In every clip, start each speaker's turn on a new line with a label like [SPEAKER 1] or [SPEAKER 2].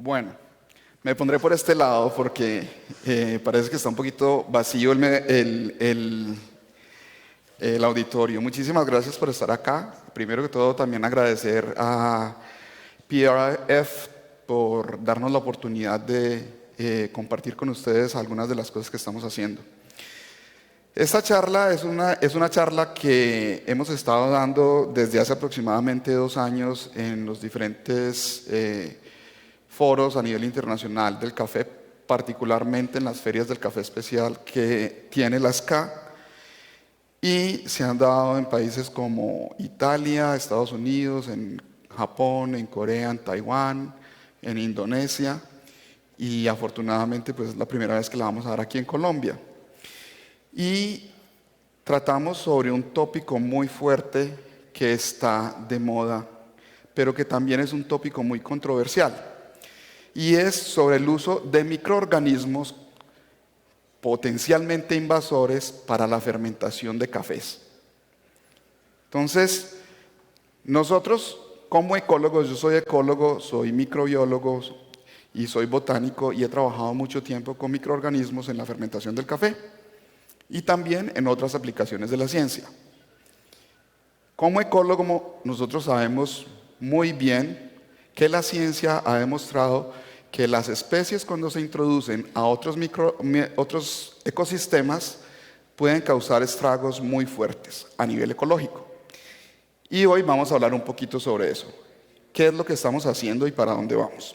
[SPEAKER 1] Bueno, me pondré por este lado porque parece que está un poquito vacío el auditorio. Muchísimas gracias por estar acá. Primero que todo, también agradecer a PRF por darnos la oportunidad de compartir con ustedes algunas de las cosas que estamos haciendo. Esta charla es una charla que hemos estado dando desde hace aproximadamente 2 años en los diferentes foros a nivel internacional del café, particularmente en las ferias del café especial que tiene la SCA, y se han dado en países como Italia, Estados Unidos, en Japón, en Corea, en Taiwán, en Indonesia, y afortunadamente pues es la primera vez que la vamos a dar aquí en Colombia. Y tratamos sobre un tópico muy fuerte que está de moda, pero que también es un tópico muy controversial. Y es sobre el uso de microorganismos potencialmente invasores para la fermentación de cafés. Entonces, nosotros como ecólogos, yo soy ecólogo, soy microbiólogo y soy botánico y he trabajado mucho tiempo con microorganismos en la fermentación del café y también en otras aplicaciones de la ciencia. Como ecólogo, nosotros sabemos muy bien que la ciencia ha demostrado que las especies cuando se introducen a otros ecosistemas pueden causar estragos muy fuertes a nivel ecológico. Y hoy vamos a hablar un poquito sobre eso. ¿Qué es lo que estamos haciendo y para dónde vamos?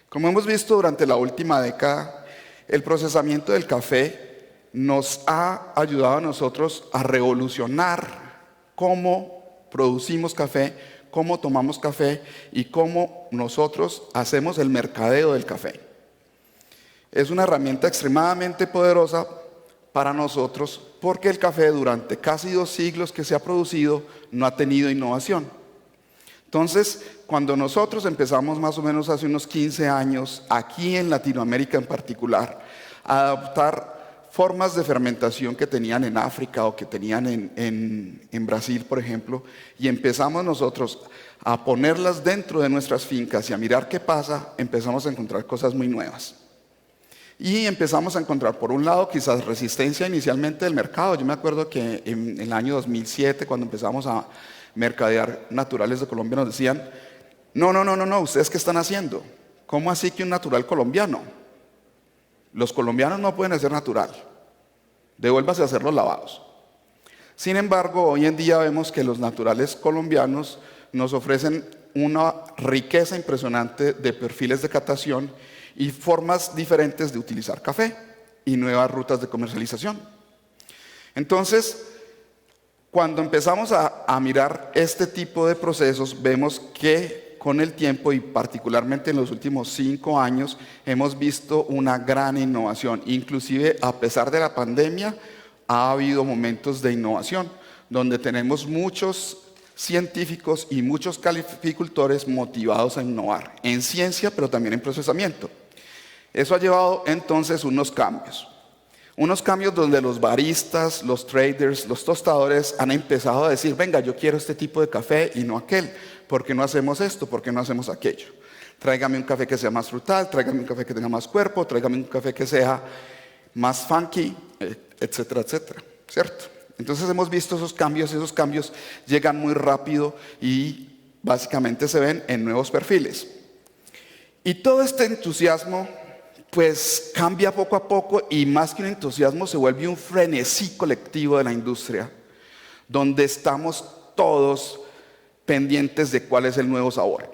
[SPEAKER 1] Como hemos visto durante la última década, el procesamiento del café nos ha ayudado a nosotros a revolucionar cómo producimos café, cómo tomamos café y cómo nosotros hacemos el mercadeo del café. Es una herramienta extremadamente poderosa para nosotros porque el café durante casi 2 siglos que se ha producido no ha tenido innovación. Entonces, cuando nosotros empezamos más o menos hace unos 15 años, aquí en Latinoamérica en particular, a adoptar formas de fermentación que tenían en África o que tenían en Brasil, por ejemplo, y empezamos nosotros a ponerlas dentro de nuestras fincas y a mirar qué pasa, empezamos a encontrar cosas muy nuevas. Y empezamos a encontrar, por un lado, quizás resistencia inicialmente del mercado. Yo me acuerdo que en el año 2007, cuando empezamos a mercadear naturales de Colombia, nos decían, no, ¿ustedes qué están haciendo? ¿Cómo así que un natural colombiano? Los colombianos no pueden hacer natural. Devuélvase a hacer los lavados. Sin embargo, hoy en día vemos que los naturales colombianos nos ofrecen una riqueza impresionante de perfiles de catación y formas diferentes de utilizar café y nuevas rutas de comercialización. Entonces, cuando empezamos a mirar este tipo de procesos, vemos que con el tiempo y particularmente en los últimos 5 años hemos visto una gran innovación. Inclusive a pesar de la pandemia ha habido momentos de innovación donde tenemos muchos científicos y muchos cafeicultores motivados a innovar en ciencia pero también en procesamiento. Eso ha llevado entonces unos cambios donde los baristas, los traders, los tostadores han empezado a decir, venga, yo quiero este tipo de café y no aquel. ¿Por qué no hacemos esto? ¿Por qué no hacemos aquello? Tráigame un café que sea más frutal, tráigame un café que tenga más cuerpo, tráigame un café que sea más funky, etcétera, etcétera, ¿cierto? Entonces hemos visto esos cambios llegan muy rápido y básicamente se ven en nuevos perfiles. Y todo este entusiasmo pues cambia poco a poco y más que un entusiasmo se vuelve un frenesí colectivo de la industria, donde estamos todos pendientes de cuál es el nuevo sabor.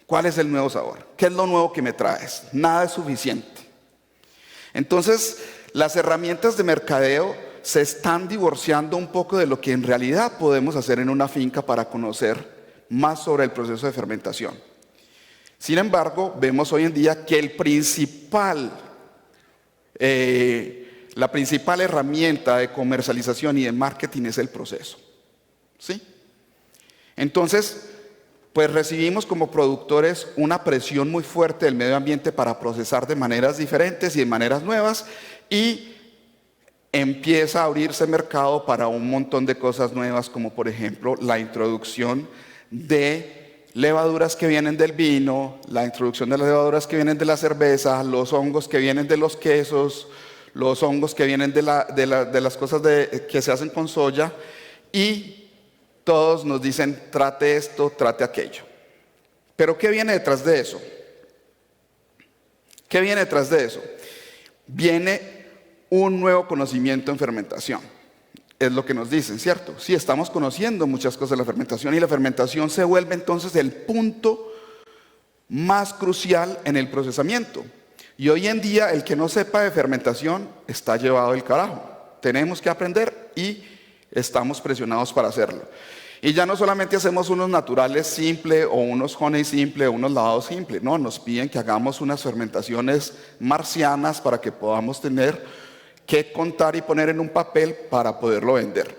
[SPEAKER 1] ¿Cuál es el nuevo sabor? ¿Qué es lo nuevo que me traes? Nada es suficiente. Entonces, las herramientas de mercadeo se están divorciando un poco de lo que en realidad podemos hacer en una finca para conocer más sobre el proceso de fermentación. Sin embargo, vemos hoy en día que la principal herramienta de comercialización y de marketing es el proceso. ¿Sí? Entonces, pues recibimos como productores una presión muy fuerte del medio ambiente para procesar de maneras diferentes y de maneras nuevas y empieza a abrirse mercado para un montón de cosas nuevas como por ejemplo la introducción de levaduras que vienen del vino, la introducción de las levaduras que vienen de la cerveza, los hongos que vienen de los quesos, los hongos que vienen de las cosas que se hacen con soya, y todos nos dicen, trate esto, trate aquello. Pero ¿qué viene detrás de eso? ¿Qué viene detrás de eso? Viene un nuevo conocimiento en fermentación. Es lo que nos dicen, ¿cierto? Sí, estamos conociendo muchas cosas de la fermentación, y la fermentación se vuelve entonces el punto más crucial en el procesamiento. Y hoy en día el que no sepa de fermentación está llevado del carajo. Tenemos que aprender y estamos presionados para hacerlo. Y ya no solamente hacemos unos naturales simple o unos honey simple o unos lavados simple, no, nos piden que hagamos unas fermentaciones marcianas para que podamos tener que contar y poner en un papel para poderlo vender.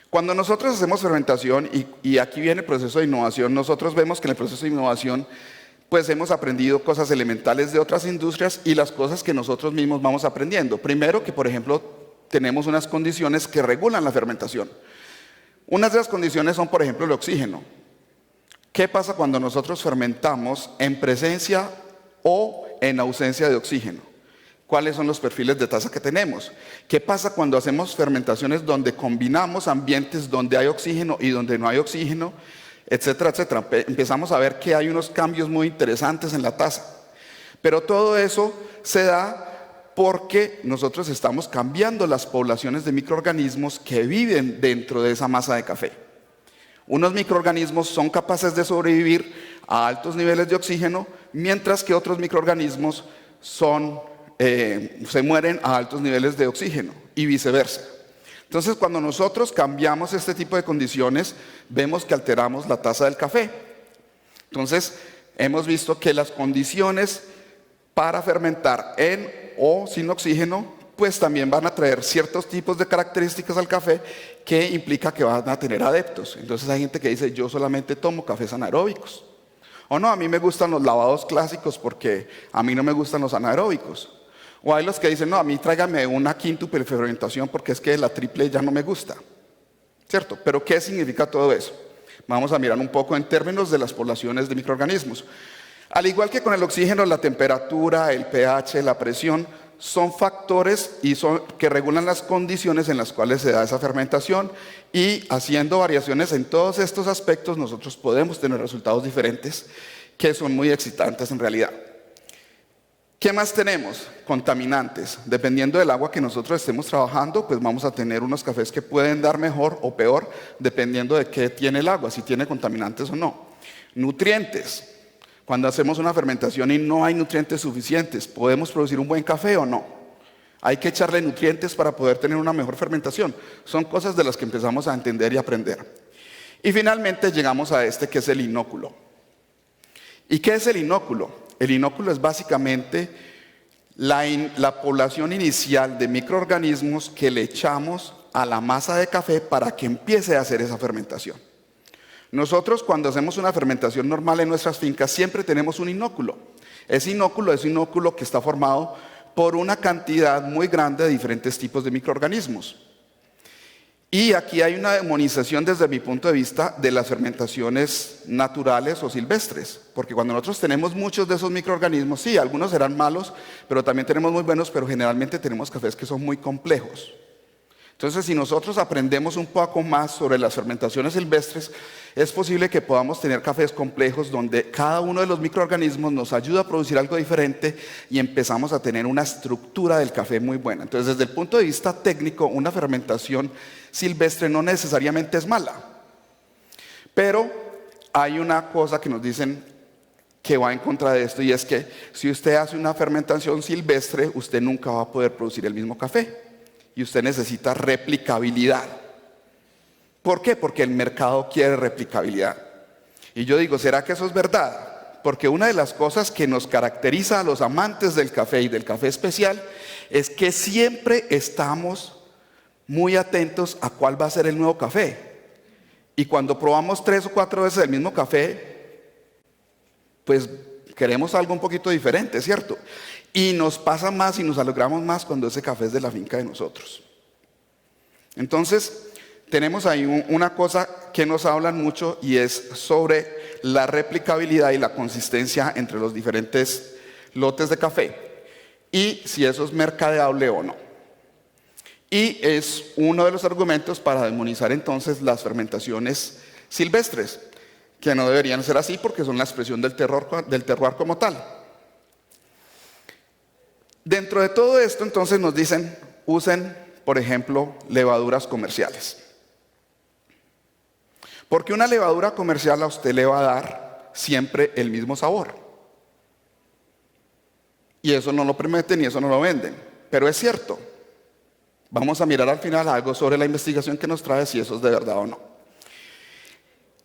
[SPEAKER 1] Cuando nosotros hacemos fermentación, y aquí viene el proceso de innovación, nosotros vemos que en el proceso de innovación pues hemos aprendido cosas elementales de otras industrias y las cosas que nosotros mismos vamos aprendiendo. Primero, que por ejemplo tenemos unas condiciones que regulan la fermentación. Unas de las condiciones son, por ejemplo, el oxígeno. ¿Qué pasa cuando nosotros fermentamos en presencia o en ausencia de oxígeno? ¿Cuáles son los perfiles de tasa que tenemos? ¿Qué pasa cuando hacemos fermentaciones donde combinamos ambientes donde hay oxígeno y donde no hay oxígeno, etcétera, etcétera? Empezamos a ver que hay unos cambios muy interesantes en la tasa. Pero todo eso se da porque nosotros estamos cambiando las poblaciones de microorganismos que viven dentro de esa masa de café. Unos microorganismos son capaces de sobrevivir a altos niveles de oxígeno, mientras que otros microorganismos se mueren a altos niveles de oxígeno y viceversa. Entonces, cuando nosotros cambiamos este tipo de condiciones, vemos que alteramos la tasa del café. Entonces, hemos visto que las condiciones para fermentar en o sin oxígeno, pues también van a traer ciertos tipos de características al café que implica que van a tener adeptos. Entonces hay gente que dice, yo solamente tomo cafés anaeróbicos. O no, a mí me gustan los lavados clásicos porque a mí no me gustan los anaeróbicos. O hay los que dicen, no, a mí tráigame una quíntuple fermentación porque es que la triple ya no me gusta. ¿Cierto? Pero ¿qué significa todo eso? Vamos a mirar un poco en términos de las poblaciones de microorganismos. Al igual que con el oxígeno, la temperatura, el pH, la presión, son factores que regulan las condiciones en las cuales se da esa fermentación, y haciendo variaciones en todos estos aspectos nosotros podemos tener resultados diferentes que son muy excitantes en realidad. ¿Qué más tenemos? Contaminantes. Dependiendo del agua que nosotros estemos trabajando, pues vamos a tener unos cafés que pueden dar mejor o peor dependiendo de qué tiene el agua, si tiene contaminantes o no. Nutrientes. Cuando hacemos una fermentación y no hay nutrientes suficientes, ¿podemos producir un buen café o no? Hay que echarle nutrientes para poder tener una mejor fermentación. Son cosas de las que empezamos a entender y aprender. Y finalmente llegamos a este que es el inóculo. ¿Y qué es el inóculo? El inóculo es básicamente la población inicial de microorganismos que le echamos a la masa de café para que empiece a hacer esa fermentación. Nosotros cuando hacemos una fermentación normal en nuestras fincas siempre tenemos un inóculo. Ese inóculo es un inóculo que está formado por una cantidad muy grande de diferentes tipos de microorganismos. Y aquí hay una demonización desde mi punto de vista de las fermentaciones naturales o silvestres, porque cuando nosotros tenemos muchos de esos microorganismos, sí, algunos serán malos, pero también tenemos muy buenos, pero generalmente tenemos cafés que son muy complejos. Entonces, si nosotros aprendemos un poco más sobre las fermentaciones silvestres, es posible que podamos tener cafés complejos donde cada uno de los microorganismos nos ayuda a producir algo diferente y empezamos a tener una estructura del café muy buena. Entonces, desde el punto de vista técnico, una fermentación silvestre no necesariamente es mala. Pero hay una cosa que nos dicen que va en contra de esto, y es que si usted hace una fermentación silvestre, usted nunca va a poder producir el mismo café. Y usted necesita replicabilidad. ¿Por qué? Porque el mercado quiere replicabilidad. Y yo digo, ¿será que eso es verdad? Porque una de las cosas que nos caracteriza a los amantes del café y del café especial es que siempre estamos muy atentos a cuál va a ser el nuevo café. Y cuando probamos 3 o 4 veces el mismo café, pues queremos algo un poquito diferente, ¿cierto? Y nos pasa más y nos alegramos más cuando ese café es de la finca de nosotros. Entonces, tenemos ahí una cosa que nos hablan mucho y es sobre la replicabilidad y la consistencia entre los diferentes lotes de café y si eso es mercadeable o no. Y es uno de los argumentos para demonizar entonces las fermentaciones silvestres, que no deberían ser así porque son la expresión del terroir como tal. Dentro de todo esto entonces nos dicen, usen, por ejemplo, levaduras comerciales. Porque una levadura comercial a usted le va a dar siempre el mismo sabor. Y eso no lo prometen y eso no lo venden. Pero es cierto. Vamos a mirar al final algo sobre la investigación que nos trae si eso es de verdad o no.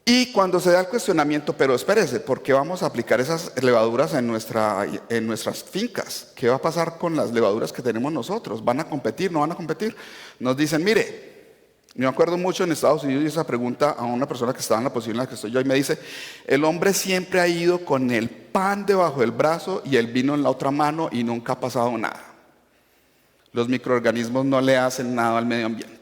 [SPEAKER 1] Y cuando se da el cuestionamiento, pero espérese, ¿por qué vamos a aplicar esas levaduras en nuestras fincas? ¿Qué va a pasar con las levaduras que tenemos nosotros? ¿Van a competir? ¿No van a competir? Nos dicen, mire, me acuerdo mucho en Estados Unidos y esa pregunta a una persona que estaba en la posición en la que estoy yo y me dice, el hombre siempre ha ido con el pan debajo del brazo y el vino en la otra mano y nunca ha pasado nada. Los microorganismos no le hacen nada al medio ambiente.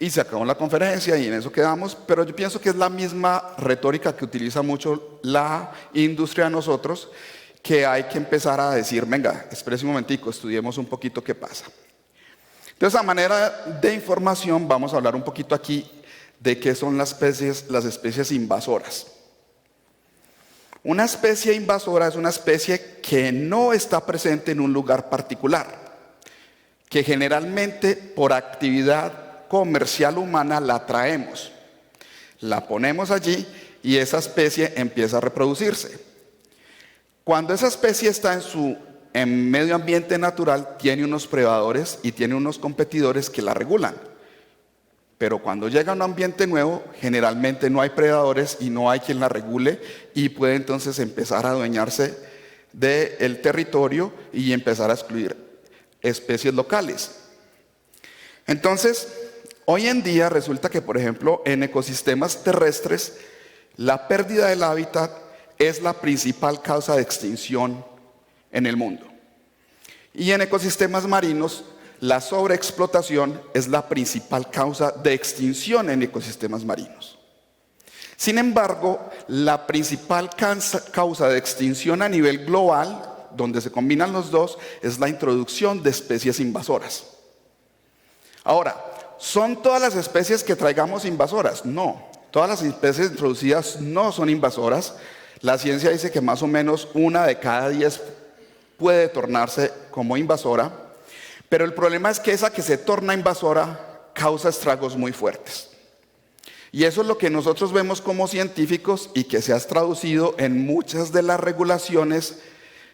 [SPEAKER 1] Y se acabó la conferencia y en eso quedamos, pero yo pienso que es la misma retórica que utiliza mucho la industria de nosotros, que hay que empezar a decir, venga, espérese un momentico, estudiemos un poquito qué pasa. Entonces, a manera de información, vamos a hablar un poquito aquí de qué son las especies invasoras. Una especie invasora es una especie que no está presente en un lugar particular, que generalmente por actividad comercial humana la traemos, la ponemos allí y esa especie empieza a reproducirse. Cuando esa especie está en medio ambiente natural, tiene unos predadores y tiene unos competidores que la regulan. Pero cuando llega a un ambiente nuevo, generalmente no hay predadores y no hay quien la regule y puede entonces empezar a adueñarse del territorio y empezar a excluir especies locales. Entonces, hoy en día resulta que, por ejemplo, en ecosistemas terrestres, la pérdida del hábitat es la principal causa de extinción en el mundo. Y en ecosistemas marinos, la sobreexplotación es la principal causa de extinción en ecosistemas marinos. Sin embargo, la principal causa de extinción a nivel global, donde se combinan los dos, es la introducción de especies invasoras. Ahora, ¿son todas las especies que traigamos invasoras? No, todas las especies introducidas no son invasoras. La ciencia dice que más o menos 1 de cada 10 puede tornarse como invasora, pero el problema es que esa que se torna invasora causa estragos muy fuertes. Y eso es lo que nosotros vemos como científicos y que se ha traducido en muchas de las regulaciones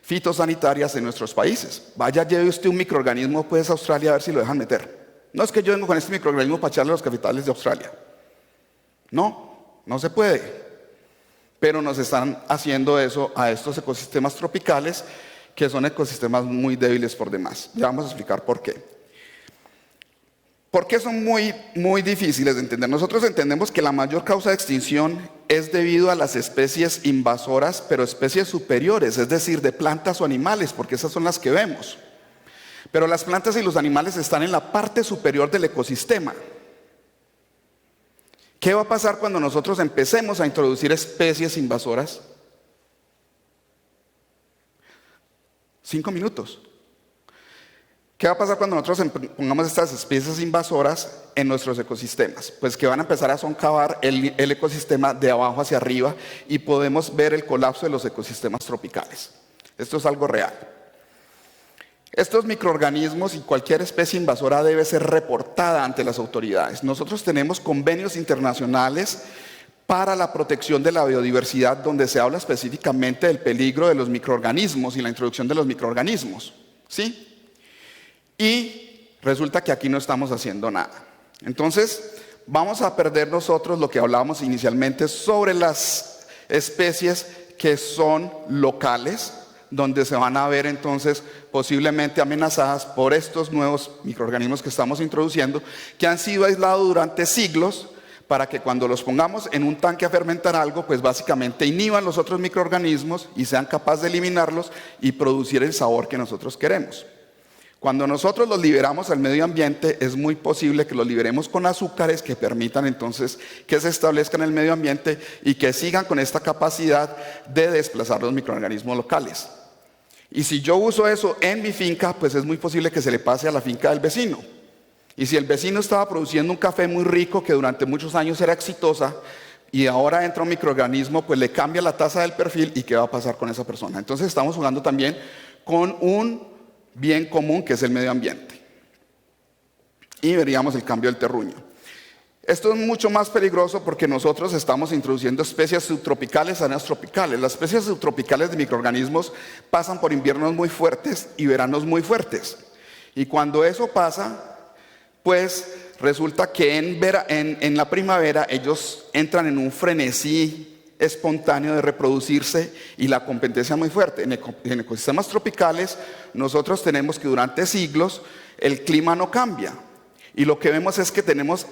[SPEAKER 1] fitosanitarias en nuestros países. Vaya, lleve usted un microorganismo pues a Australia a ver si lo dejan meter. No es que yo vengo con este microorganismo para echarle a los capitales de Australia. No, no se puede. Pero nos están haciendo eso a estos ecosistemas tropicales, que son ecosistemas muy débiles por demás. Ya vamos a explicar por qué. ¿Por qué son muy difíciles de entender? Nosotros entendemos que la mayor causa de extinción es debido a las especies invasoras, pero especies superiores, es decir, de plantas o animales, porque esas son las que vemos. Pero las plantas y los animales están en la parte superior del ecosistema. ¿Qué va a pasar cuando nosotros empecemos a introducir especies invasoras? 5 minutos. ¿Qué va a pasar cuando nosotros pongamos estas especies invasoras en nuestros ecosistemas? Pues que van a empezar a soncavar el ecosistema de abajo hacia arriba y podemos ver el colapso de los ecosistemas tropicales. Esto es algo real. Estos microorganismos y cualquier especie invasora debe ser reportada ante las autoridades. Nosotros tenemos convenios internacionales para la protección de la biodiversidad donde se habla específicamente del peligro de los microorganismos y la introducción de los microorganismos. ¿Sí? Y resulta que aquí no estamos haciendo nada. Entonces, vamos a perder nosotros lo que hablábamos inicialmente sobre las especies que son locales, donde se van a ver entonces posiblemente amenazadas por estos nuevos microorganismos que estamos introduciendo, que han sido aislados durante siglos, para que cuando los pongamos en un tanque a fermentar algo, pues básicamente inhiban los otros microorganismos y sean capaces de eliminarlos y producir el sabor que nosotros queremos. Cuando nosotros los liberamos al medio ambiente, es muy posible que los liberemos con azúcares que permitan entonces que se establezcan en el medio ambiente y que sigan con esta capacidad de desplazar los microorganismos locales. Y si yo uso eso en mi finca, pues es muy posible que se le pase a la finca del vecino. Y si el vecino estaba produciendo un café muy rico que durante muchos años era exitosa y ahora entra un microorganismo, pues le cambia la tasa del perfil y qué va a pasar con esa persona. Entonces estamos jugando también con un bien común que es el medio ambiente. Y veríamos el cambio del terruño. Esto es mucho más peligroso porque nosotros estamos introduciendo especies subtropicales a áreas tropicales. Las especies subtropicales de microorganismos pasan por inviernos muy fuertes y veranos muy fuertes. Y cuando eso pasa, pues resulta que en la primavera ellos entran en un frenesí espontáneo de reproducirse y la competencia es muy fuerte. En ecosistemas tropicales nosotros tenemos que durante siglos el clima no cambia y lo que vemos es que tenemos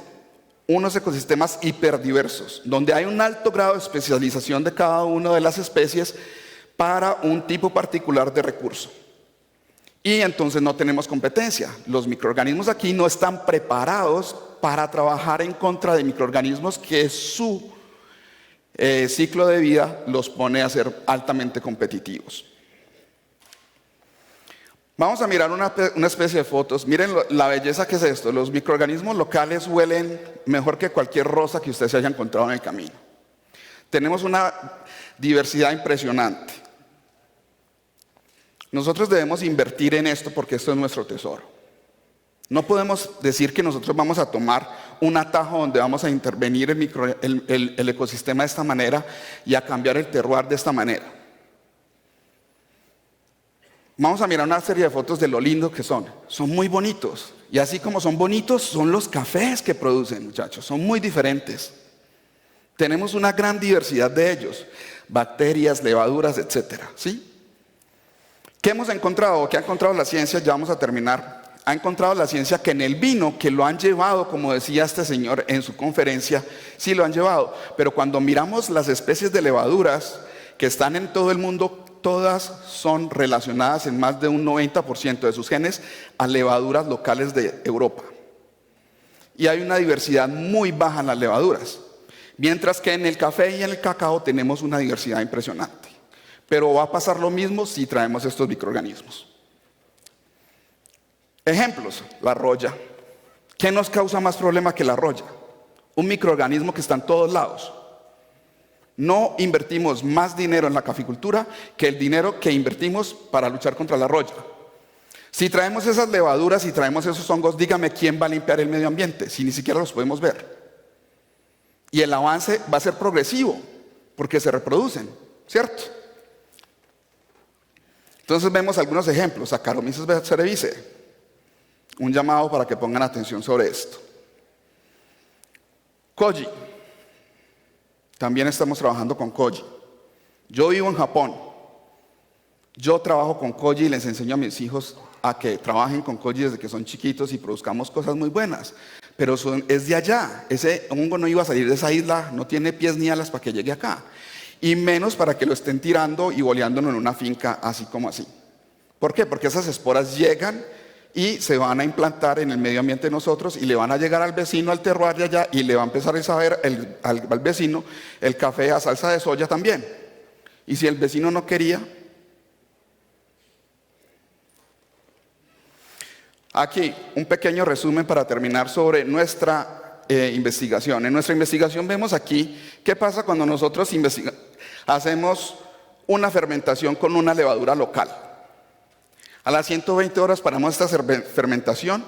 [SPEAKER 1] unos ecosistemas hiperdiversos donde hay un alto grado de especialización de cada una de las especies para un tipo particular de recurso. Y entonces no tenemos competencia. Los microorganismos aquí no están preparados para trabajar en contra de microorganismos que su ciclo de vida los pone a ser altamente competitivos. Vamos a mirar una especie de fotos. Miren la belleza que es esto. Los microorganismos locales huelen mejor que cualquier rosa que usted se haya encontrado en el camino. Tenemos una diversidad impresionante. Nosotros debemos invertir en esto porque esto es nuestro tesoro. No podemos decir que nosotros vamos a tomar un atajo donde vamos a intervenir el ecosistema de esta manera y a cambiar el terroir de esta manera. Vamos a mirar una serie de fotos de lo lindo que son. Son muy bonitos. Y así como son bonitos, son los cafés que producen, muchachos. Son muy diferentes. Tenemos una gran diversidad de ellos. Bacterias, levaduras, etcétera, ¿sí? ¿Qué hemos encontrado? ¿Qué ha encontrado la ciencia? Ya vamos a terminar. Ha encontrado la ciencia que en el vino, que lo han llevado, como decía este señor en su conferencia, sí lo han llevado. Pero cuando miramos las especies de levaduras que están en todo el mundo, todas son relacionadas en más de un 90% de sus genes a levaduras locales de Europa. Y hay una diversidad muy baja en las levaduras. Mientras que en el café y en el cacao tenemos una diversidad impresionante. Pero va a pasar lo mismo si traemos estos microorganismos. Ejemplos, la roya. ¿Qué nos causa más problema que la roya? Un microorganismo que está en todos lados. No invertimos más dinero en la caficultura que el dinero que invertimos para luchar contra la roya. Si traemos esas levaduras y traemos esos hongos, dígame quién va a limpiar el medio ambiente, si ni siquiera los podemos ver. Y el avance va a ser progresivo, porque se reproducen, ¿cierto? Entonces vemos algunos ejemplos. Saccharomyces cerevisiae. Un llamado para que pongan atención sobre esto. Koji. También estamos trabajando con Koji. Yo vivo en Japón. Yo trabajo con Koji y les enseño a mis hijos a que trabajen con Koji desde que son chiquitos y produzcamos cosas muy buenas. Pero es de allá. Ese hongo no iba a salir de esa isla, no tiene pies ni alas para que llegue acá. Y menos para que lo estén tirando y boleándolo en una finca así como así. ¿Por qué? Porque esas esporas llegan y se van a implantar en el medio ambiente de nosotros y le van a llegar al vecino, al terroir de allá, y le va a empezar a saber al vecino el café a salsa de soya también. Y si el vecino no quería, aquí un pequeño resumen para terminar sobre nuestra investigación. En nuestra investigación vemos aquí qué pasa cuando nosotros hacemos una fermentación con una levadura local. A las 120 horas paramos esta fermentación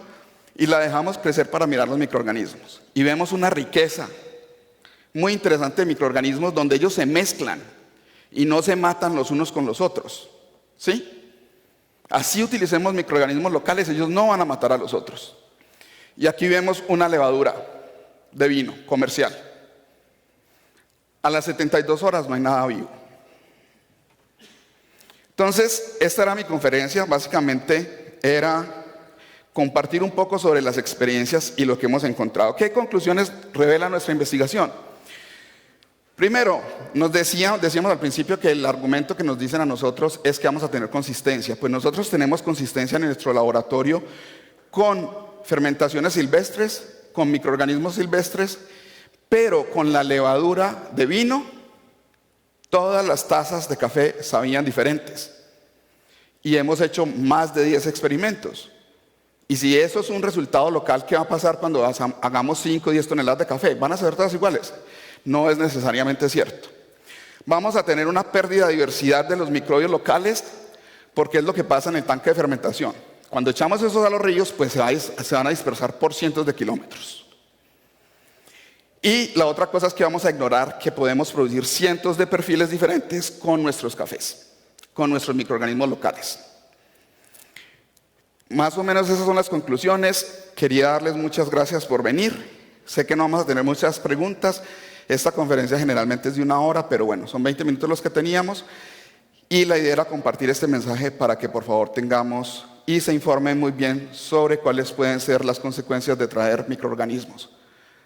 [SPEAKER 1] y la dejamos crecer para mirar los microorganismos. Y vemos una riqueza muy interesante de microorganismos donde ellos se mezclan y no se matan los unos con los otros. ¿Sí? Así utilicemos microorganismos locales, ellos no van a matar a los otros. Y aquí vemos una levadura de vino comercial. A las 72 horas no hay nada vivo. Entonces, esta era mi conferencia, básicamente era compartir un poco sobre las experiencias y lo que hemos encontrado. ¿Qué conclusiones revela nuestra investigación? Primero, decíamos al principio que el argumento que nos dicen a nosotros es que vamos a tener consistencia. Pues nosotros tenemos consistencia en nuestro laboratorio con fermentaciones silvestres, con microorganismos silvestres, pero con la levadura de vino, todas las tazas de café sabían diferentes. Y hemos hecho más de 10 experimentos. Y si eso es un resultado local, ¿qué va a pasar cuando hagamos 5 o 10 toneladas de café? ¿Van a ser todas iguales? No es necesariamente cierto. Vamos a tener una pérdida de diversidad de los microbios locales porque es lo que pasa en el tanque de fermentación. Cuando echamos esos a los ríos, pues se van a dispersar por cientos de kilómetros. Y la otra cosa es que vamos a ignorar que podemos producir cientos de perfiles diferentes con nuestros cafés, con nuestros microorganismos locales. Más o menos esas son las conclusiones. Quería darles muchas gracias por venir. Sé que no vamos a tener muchas preguntas. Esta conferencia generalmente es de 1 hora, pero bueno, son 20 minutos los que teníamos. Y la idea era compartir este mensaje para que por favor tengamos y se informen muy bien sobre cuáles pueden ser las consecuencias de traer microorganismos.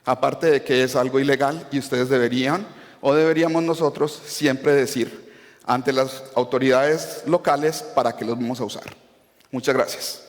[SPEAKER 1] Aparte de que es algo ilegal y ustedes deberían o deberíamos nosotros siempre decir ante las autoridades locales para qué los vamos a usar. Muchas gracias.